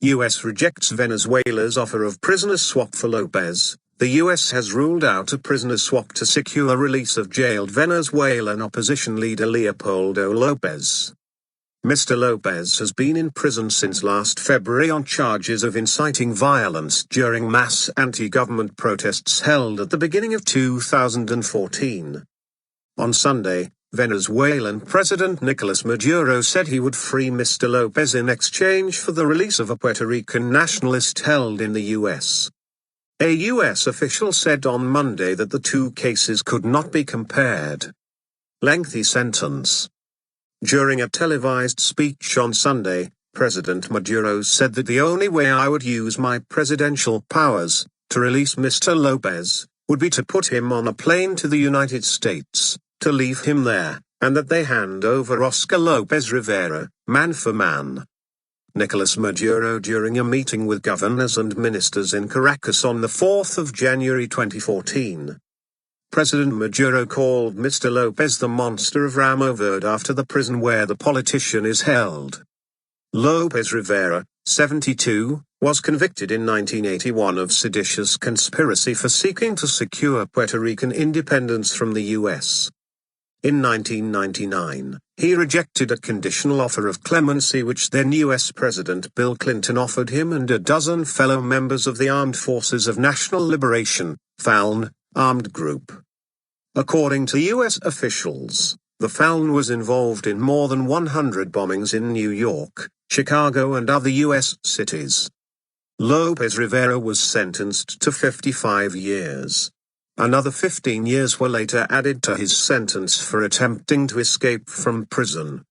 U.S. rejects Venezuela's offer of prisoner swap for Lopez. The U.S. has ruled out a prisoner swap to secure release of jailed Venezuelan opposition leader Leopoldo Lopez. Mr. Lopez has been in prison since last February on charges of inciting violence during mass anti-government protests held at the beginning of 2014. On Sunday, Venezuelan President Nicolas Maduro said he would free Mr. Lopez in exchange for the release of a Puerto Rican nationalist held in the U.S. A U.S. official said on Monday that the two cases could not be compared. Lengthy sentence. During a televised speech on Sunday, President Maduro said that the only way I would use my presidential powers to release Mr. Lopez would be to put him on a plane to the United States, to leave him there, and that they hand over Oscar Lopez Rivera, man for man. Nicolas Maduro during a meeting with governors and ministers in Caracas on the 4th of January 2014. President Maduro called Mr. Lopez the monster of Ramo Verde after the prison where the politician is held. Lopez Rivera, 72, was convicted in 1981 of seditious conspiracy for seeking to secure Puerto Rican independence from the U.S. In 1999, he rejected a conditional offer of clemency which then U.S. President Bill Clinton offered him and a dozen fellow members of the Armed Forces of National Liberation, FALN, armed group. According to U.S. officials, the FALN was involved in more than 100 bombings in New York, Chicago and other U.S. cities. Lopez Rivera was sentenced to 55 years. Another 15 years were later added to his sentence for attempting to escape from prison.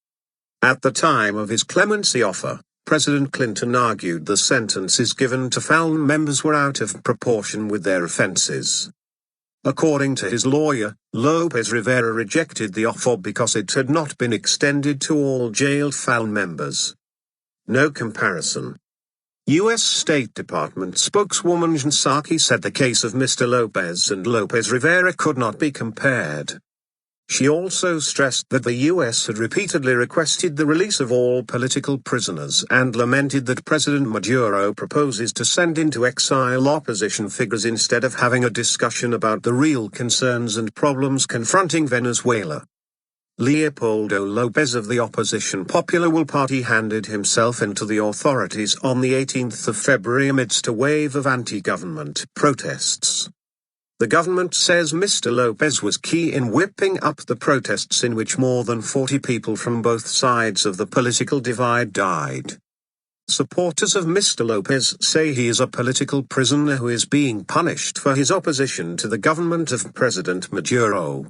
At the time of his clemency offer, President Clinton argued the sentences given to FALN members were out of proportion with their offenses. According to his lawyer, Lopez Rivera rejected the offer because it had not been extended to all jailed FALN members. No comparison. U.S. State Department spokeswoman Jen Psaki said the case of Mr. Lopez and Lopez Rivera could not be compared. She also stressed that the U.S. had repeatedly requested the release of all political prisoners and lamented that President Maduro proposes to send into exile opposition figures instead of having a discussion about the real concerns and problems confronting Venezuela. Leopoldo Lopez of the opposition Popular Will Party handed himself into the authorities on the 18th of February amidst a wave of anti-government protests. The government says Mr. Lopez was key in whipping up the protests in which more than 40 people from both sides of the political divide died. Supporters of Mr. Lopez say he is a political prisoner who is being punished for his opposition to the government of President Maduro.